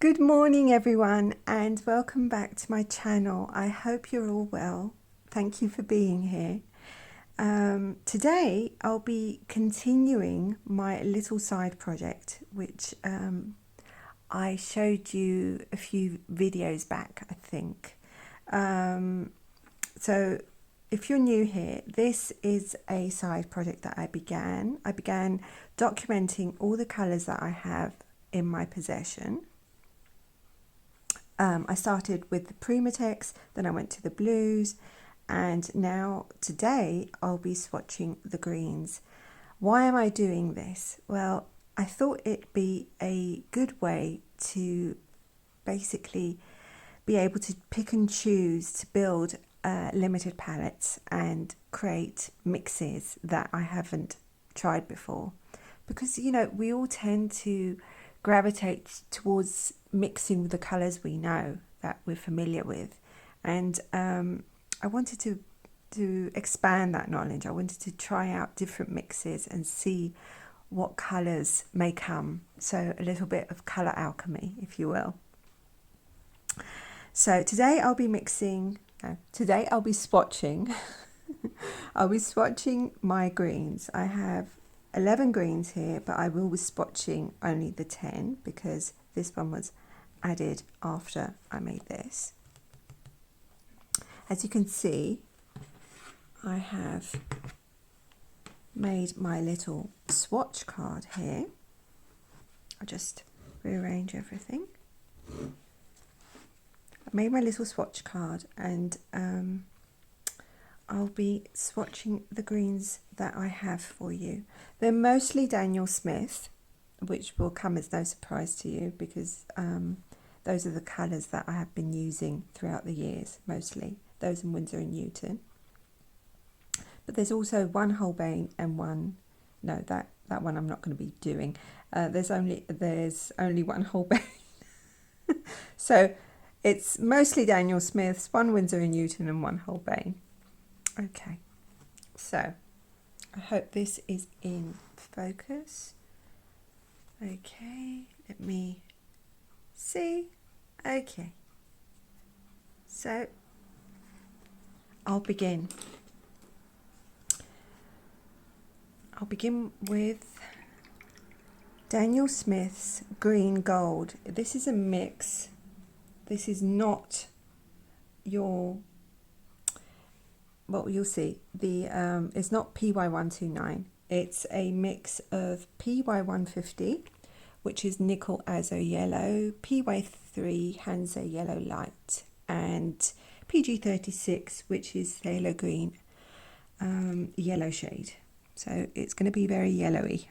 Good morning everyone and welcome back to my channel. I hope you're all well. Thank you for being here. Today I'll be continuing my little side project which I showed you a few videos back, I think. So if you're new here, this is a side project that I began. I began documenting all the colours that I have in my possession. I started with the Primatex, then I went to the blues, and now today I'll be swatching the greens. Why am I doing this? Well, I thought it'd be a good way to basically be able to pick and choose to build limited palettes and create mixes that I haven't tried before. Because, you know, we all tend to gravitate towards mixing with the colours we know that we're familiar with, and I wanted to expand that knowledge. I wanted to try out different mixes and see what colours may come, so a little bit of colour alchemy, if you will. So today I'll be today I'll be swatching I'll be swatching my greens. I have 11 greens here, but I will be swatching only the 10 because this one was added after I made this. As you can see, I have made my little swatch card here. I'll just rearrange everything. I've made my little swatch card and I'll be swatching the greens that I have for you. They're mostly Daniel Smith, which will come as no surprise to you because those are the colours that I have been using throughout the years, mostly. Those in Winsor Newton. But there's also one Holbein and one, no, that one I'm not going to be doing. There's only one Holbein. So it's mostly Daniel Smith's, one Winsor Newton and one Holbein. Okay, so I hope this is in focus. Okay, let me see. Okay, so I'll begin. I'll begin with Daniel Smith's Green Gold. This is a mix. This is not your, well, you'll see. It's not PY129. It's a mix of PY150, which is Nickel Azo Yellow, PY3 Hanzo Yellow Light, and PG36, which is Phthalo Green yellow shade. So it's going to be very yellowy.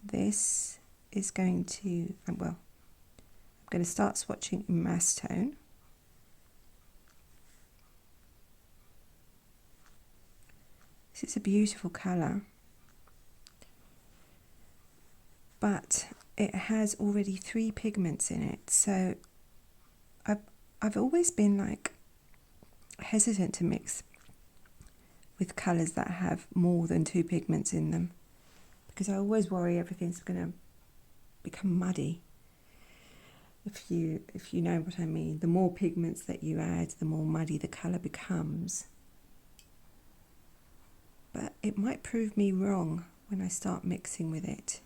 This is going to, well, I'm going to start swatching mass tone. This is a beautiful colour, but it has already 3 pigments in it, so I've always been like hesitant to mix with colours that have more than 2 pigments in them, because I always worry everything's going to become muddy. If you know what I mean, the more pigments that you add, the more muddy the colour becomes. But it might prove me wrong when I start mixing with it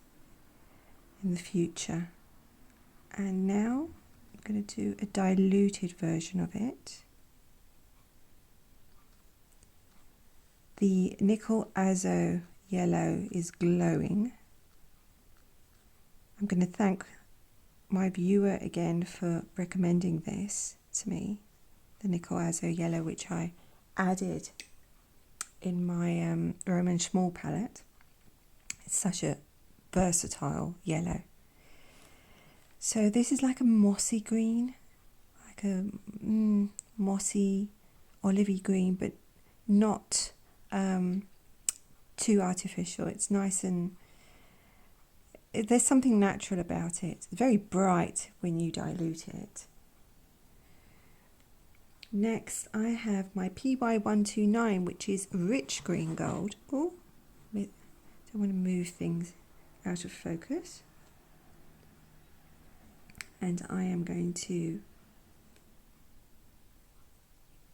in the future. And now I'm going to do a diluted version of it. The Nickel Azo Yellow is glowing. I'm going to thank my viewer again for recommending this to me, the Nickel Azo Yellow, which I added in my Roman Schmall palette. It's such a versatile yellow. So this is like a mossy green, like a mossy olivey green, but not too artificial. It's nice and there's something natural about it. It's very bright when you dilute it. Next I have my PY129, which is rich green gold. Oh, I don't want to move things out of focus. and I am going to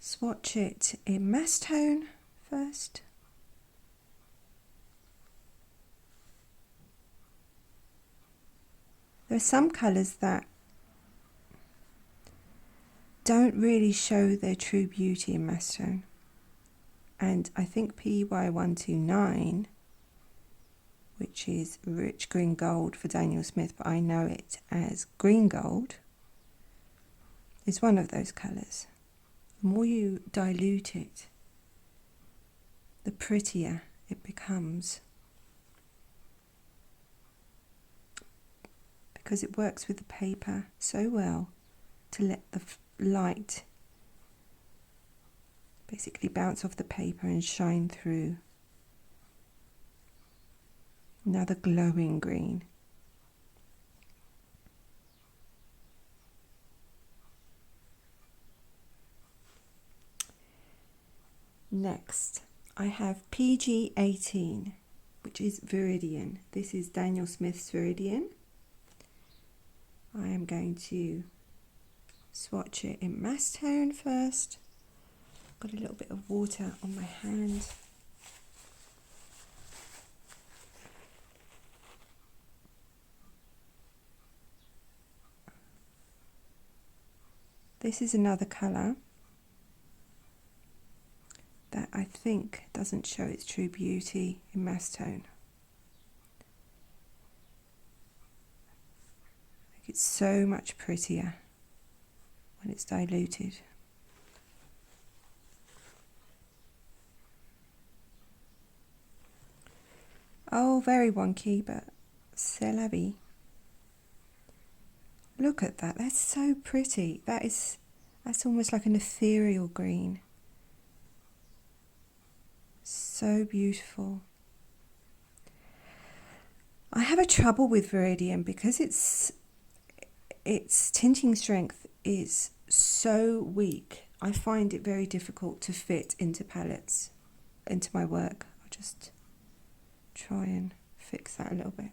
swatch it in mass tone first. There are some colours that don't really show their true beauty in mass tone, and I think PY129, which is rich green gold for Daniel Smith, but I know it as green gold, is one of those colours. The more you dilute it, the prettier it becomes, because it works with the paper so well to let the light basically bounce off the paper and shine through. Another glowing green. Next, I have PG18, which is Viridian. This is Daniel Smith's Viridian. I am going to swatch it in mass tone first. Got a little bit of water on my hand. This is another colour that I think doesn't show its true beauty in mass tone. I think it's so much prettier when it's diluted. Oh, very wonky, but c'est la vie. Look at that, that's so pretty. That's almost like an ethereal green. So beautiful. I have a trouble with Viridian because its tinting strength is so weak. I find it very difficult to fit into palettes, into my work. I'll just try and fix that a little bit.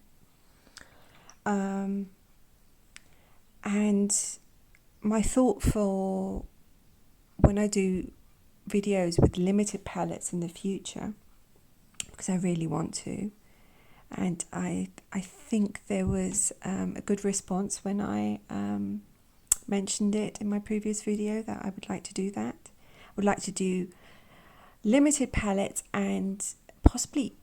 And my thought for when I do videos with limited palettes in the future, because I really want to, and I think there was a good response when I mentioned it in my previous video that I would like to do that. I would like to do limited palettes and possibly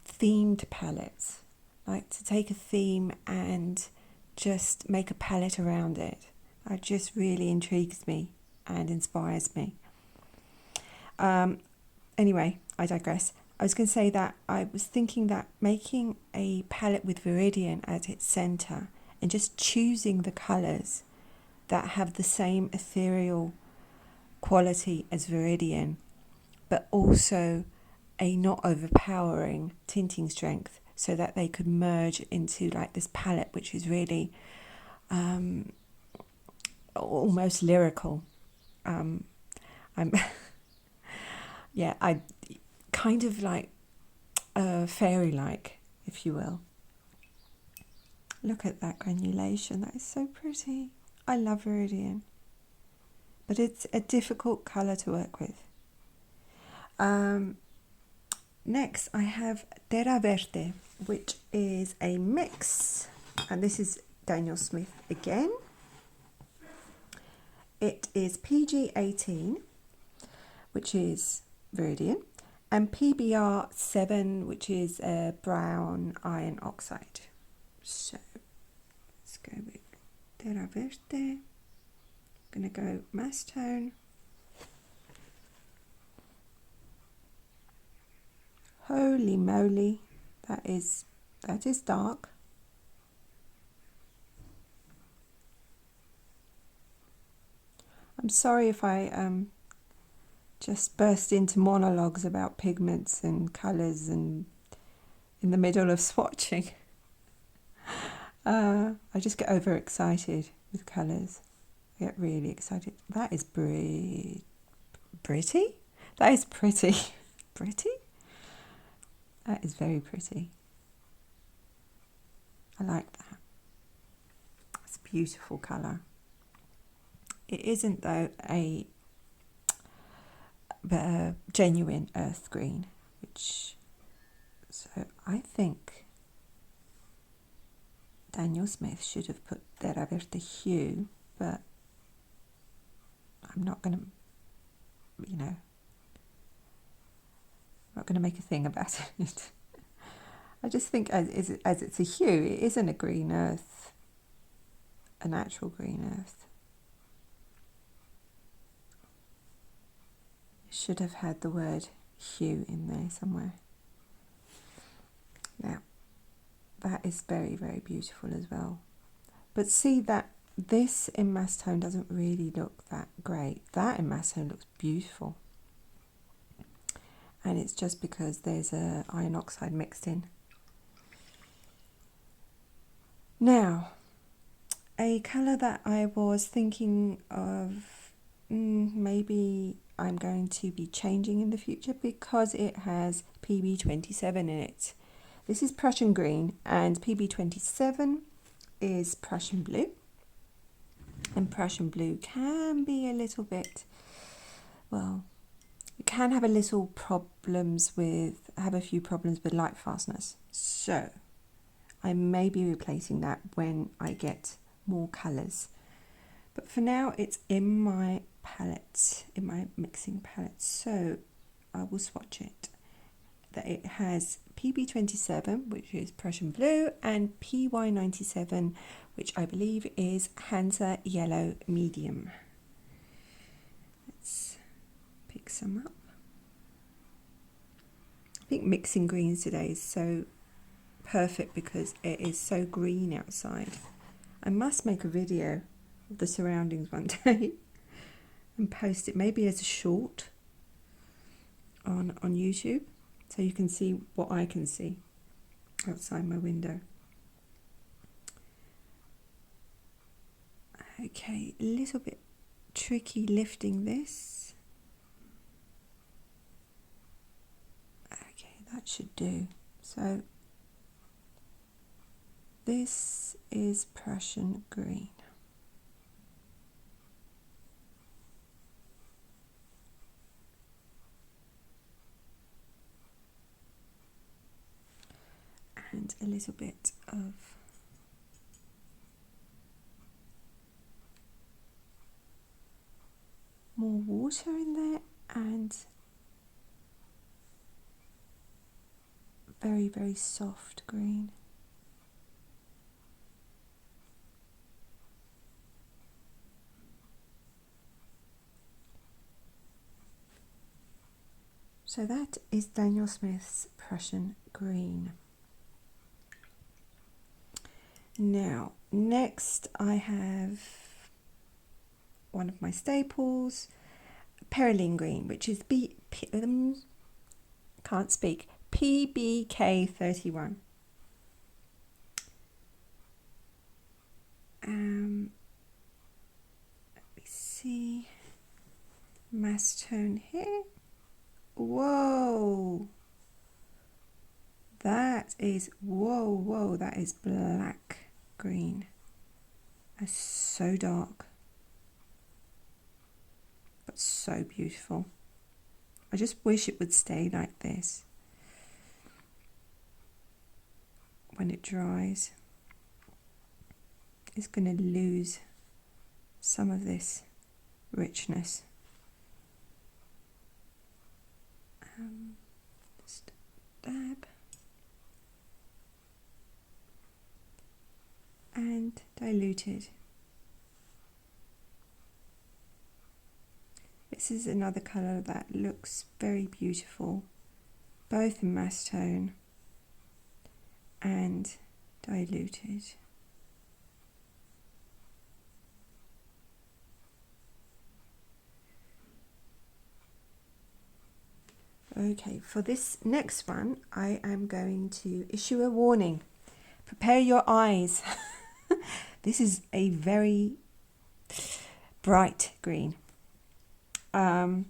themed palettes, like to take a theme and just make a palette around it. It just really intrigues me and inspires me. Anyway, I digress. I was going to say that I was thinking that making a palette with Viridian at its centre and just choosing the colours that have the same ethereal quality as Viridian, but also a not overpowering tinting strength, so that they could merge into like this palette which is really almost lyrical. I kind of like fairy-like, if you will. Look at that granulation, that is so pretty. I love Viridian, but it's a difficult colour to work with. Next I have Terre Verte, which is a mix, and this is Daniel Smith again. It is PG18, which is Viridian, and PBR7, which is a brown iron oxide. So let's go with Terre Verte. I'm going to go mass tone. Holy moly, that is dark. I'm sorry if I just burst into monologues about pigments and colours and in the middle of swatching. I just get overexcited with colours. I get really excited. That is pretty? That is pretty. Pretty? That is very pretty. I like that. It's beautiful. beautiful colour. It isn't though a genuine earth green, so I think Daniel Smith should have put Terre Verte hue, but I'm not going to, not going to make a thing about it. I just think as it's a hue, it isn't a green earth, a natural green earth. It should have had the word hue in there somewhere. Now, that is very, very beautiful as well. But see that this in mass tone doesn't really look that great. That in mass tone looks beautiful. And it's just because there's a iron oxide mixed in. Now, a colour that I was thinking of, maybe I'm going to be changing in the future because it has PB27 in it. This is Prussian Green, and PB27 is Prussian Blue. And Prussian Blue can be a little bit, well, you can have a few problems with light fastness. So I may be replacing that when I get more colours. But for now, it's in my palette, in my mixing palette. So I will swatch it. That it has PB27, which is Prussian Blue, and PY97, which I believe is Hansa Yellow Medium. Let's pick some up. I think mixing greens today is so perfect because it is so green outside. I must make a video of the surroundings one day and post it maybe as a short on YouTube, so you can see what I can see outside my window. Okay, a little bit tricky lifting this. Okay, that should do. So this is Prussian Green. And a little bit of more water in there, and very, very soft green. So that is Daniel Smith's Prussian Green. Now, next I have one of my staples, Perylene Green, which is PBK31. Let me see, mass tone here. Whoa, that is, that is black green. That's so dark, but so beautiful. I just wish it would stay like this when it dries. It's going to lose some of this richness. Just dab and diluted. This is another colour that looks very beautiful, both in mass tone and diluted. Okay, for this next one, I am going to issue a warning. Prepare your eyes. This is a very bright green. And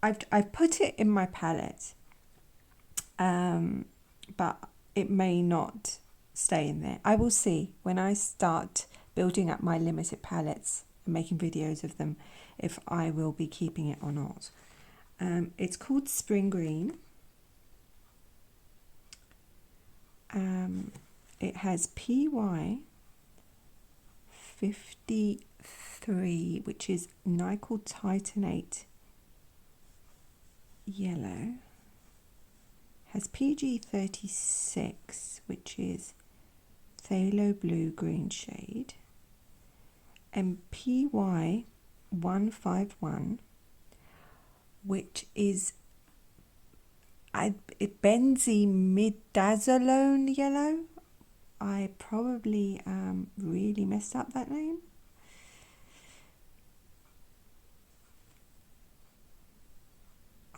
I've put it in my palette, but it may not stay in there. I will see when I start building up my limited palettes and making videos of them if I will be keeping it or not. It's called Spring Green. It has PY 53, which is nickel titanate yellow. Has PG 36, which is phthalo blue green shade, and PY 151, which is benzimidazolone yellow. I probably really messed up that name.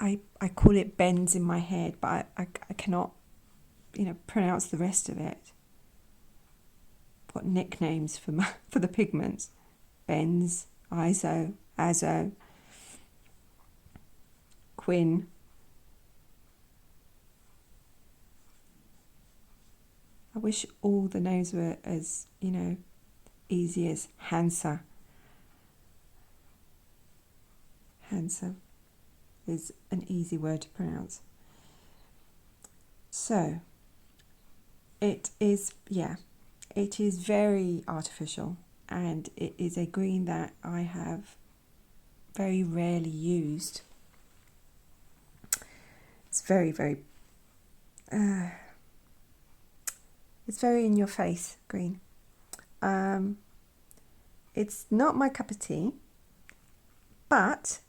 I call it Benz in my head, but I cannot, pronounce the rest of it. I've got nicknames for the pigments: Benz, Iso, Azo, Quinn. I wish all the names were as, easy as Hansa. Hansa is an easy word to pronounce. So, it is very artificial, and it is a green that I have very rarely used. It's very, very it's very in your face green. It's not my cup of tea, but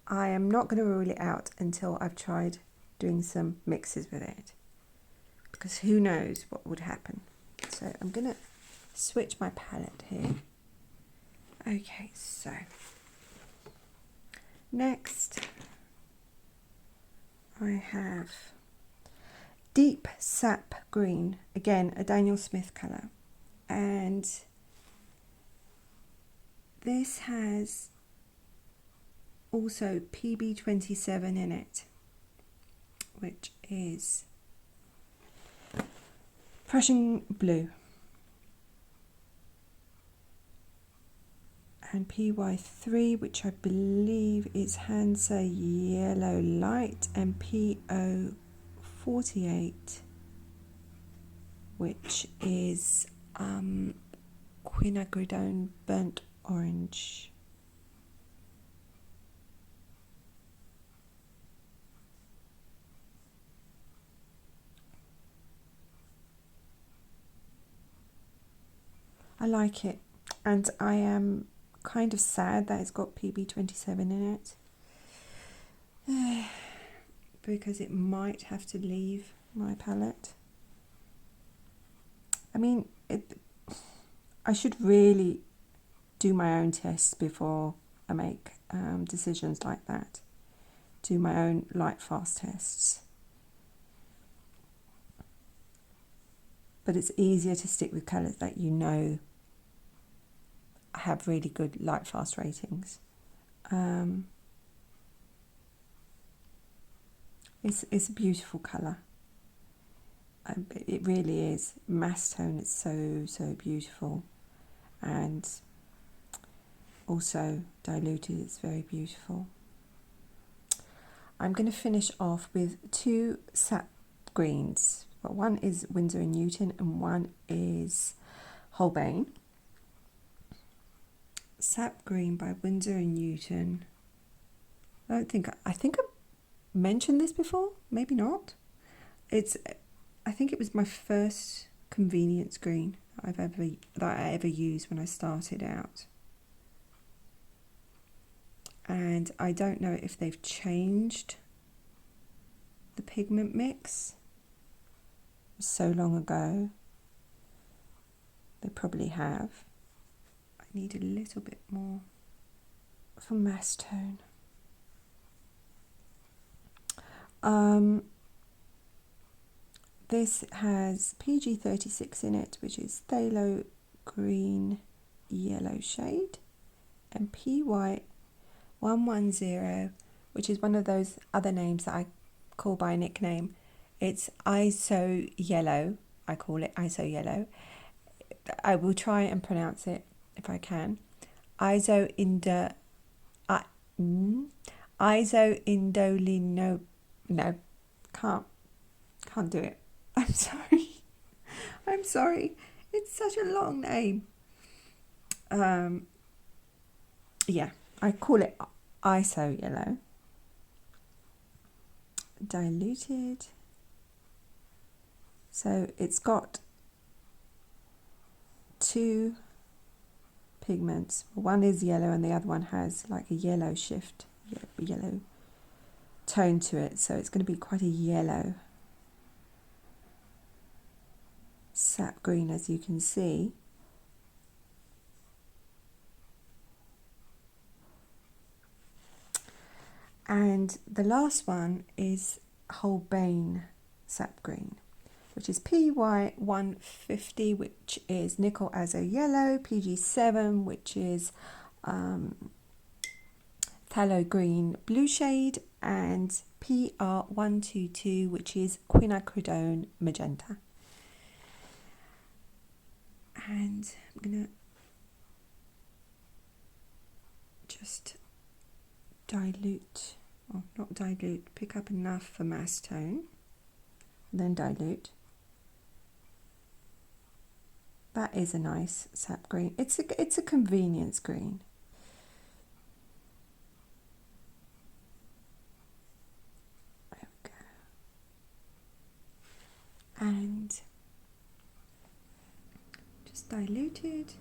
I am not going to rule it out until I've tried doing some mixes with it, because who knows what would happen. So I'm going to switch my palette here. Okay, so next I have Deep Sap Green, again a Daniel Smith colour, and this has also PB27 in it, which is Prussian Blue, and PY3, which I believe is Hansa Yellow Light, and PO48, which is Quinacridone Burnt Orange. I like it, and I am kind of sad that it's got PB27 in it, because it might have to leave my palette. I mean, I should really do my own tests before I make decisions like that. Do my own light fast tests. But it's easier to stick with colours that have really good light fast ratings. It's a beautiful colour. It really is. Mass tone is so beautiful, and also diluted, it's very beautiful. I'm going to finish off with two sap greens. But one is Winsor Newton and one is Holbein. Sap Green by Winsor Newton. I think I mentioned this before, maybe not. I think it was my first convenience green that I ever used when I started out. And I don't know if they've changed the pigment mix. So long ago. They probably have. I need a little bit more for mass tone. This has PG36 in it, which is phthalo green yellow shade, and PY110, which is one of those other names that I call by nickname. It's ISO yellow, I call it ISO yellow. I will try and pronounce it if I can. ISO indolino. No, can't do it. I'm sorry. I'm sorry. It's such a long name. Yeah, I call it ISO yellow. Diluted. So it's got two pigments. One is yellow and the other one has like a yellow shift, yellow tone to it. So it's going to be quite a yellow sap green, as you can see. And the last one is Holbein sap green, which is PY150, which is nickel azo yellow, PG7, which is phthalo green blue shade, and PR122, which is quinacridone magenta. And I'm gonna just dilute, or not dilute, pick up enough for mass tone, then dilute. That is a nice sap green. It's a convenience green. There we go. And just diluted.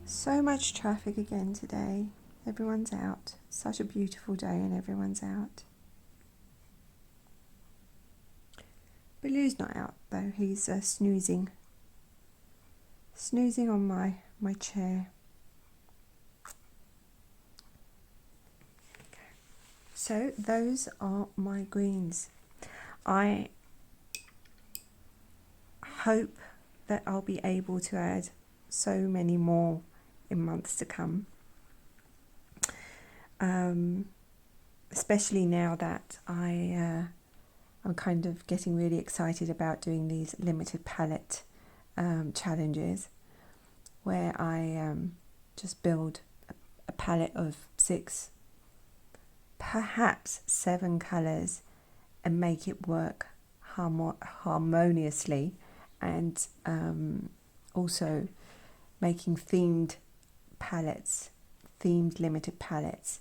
So much traffic again today. Everyone's out. Such a beautiful day and everyone's out. Baloo's not out though. He's snoozing on my chair. So those are my greens. I hope that I'll be able to add so many more in months to come, especially now that I'm kind of getting really excited about doing these limited palette challenges, where I just build a palette of 6, perhaps 7 colours and make it work harmoniously, and also making themed palettes, themed limited palettes,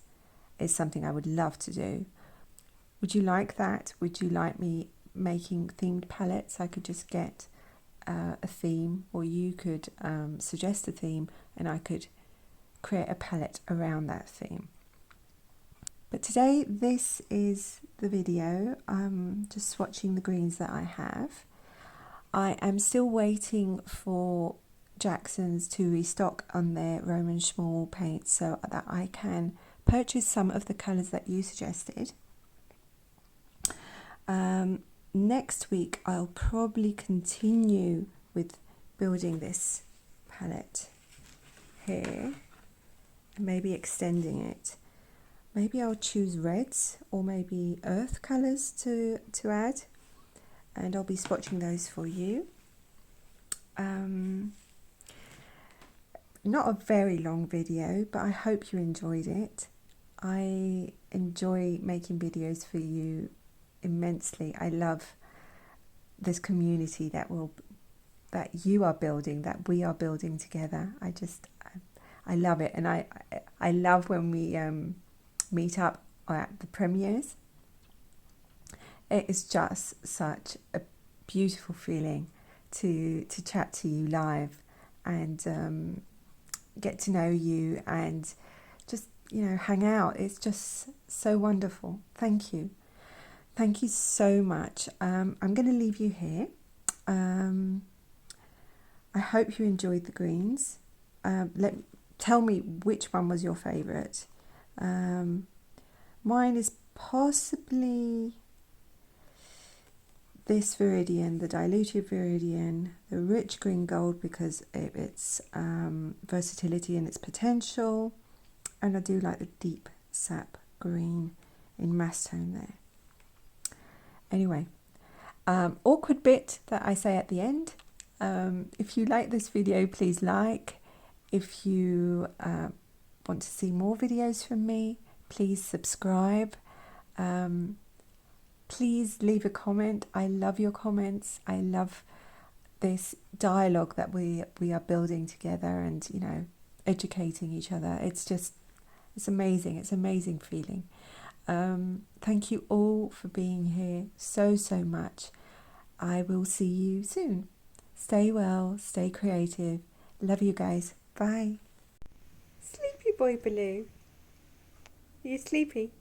is something I would love to do. Would you like that? Would you like me making themed palettes? I could just get a theme, or you could suggest a theme and I could create a palette around that theme. But today this is the video, just swatching the greens that I have. I am still waiting for Jackson's to restock on their Roman Schmall paints so that I can purchase some of the colours that you suggested. Next week I'll probably continue with building this palette here and maybe extending it. Maybe I'll choose reds or maybe earth colours to add, and I'll be swatching those for you. Not a very long video, but I hope you enjoyed it. I enjoy making videos for you immensely. I love this community that you are building, that we are building together. I love it, and I love when we meet up at the premieres. It is just such a beautiful feeling to chat to you live and get to know you and just, you know, hang out. It's just so wonderful. Thank you so much. I'm going to leave you here. I hope you enjoyed the greens. Tell me which one was your favourite. Mine is possibly this Viridian, the diluted Viridian, the rich green gold because of its versatility and its potential, and I do like the deep sap green in mass tone there. Anyway, awkward bit that I say at the end. If you like this video, please like. If you want to see more videos from me, please subscribe. Please leave a comment. I love your comments. I love this dialogue that we are building together, and you know, educating each other. It's amazing. It's an amazing feeling. Thank you all for being here so much. I will see you soon. Stay well, stay creative. Love you guys. Bye. Sleepy boy Baloo. Are you sleepy?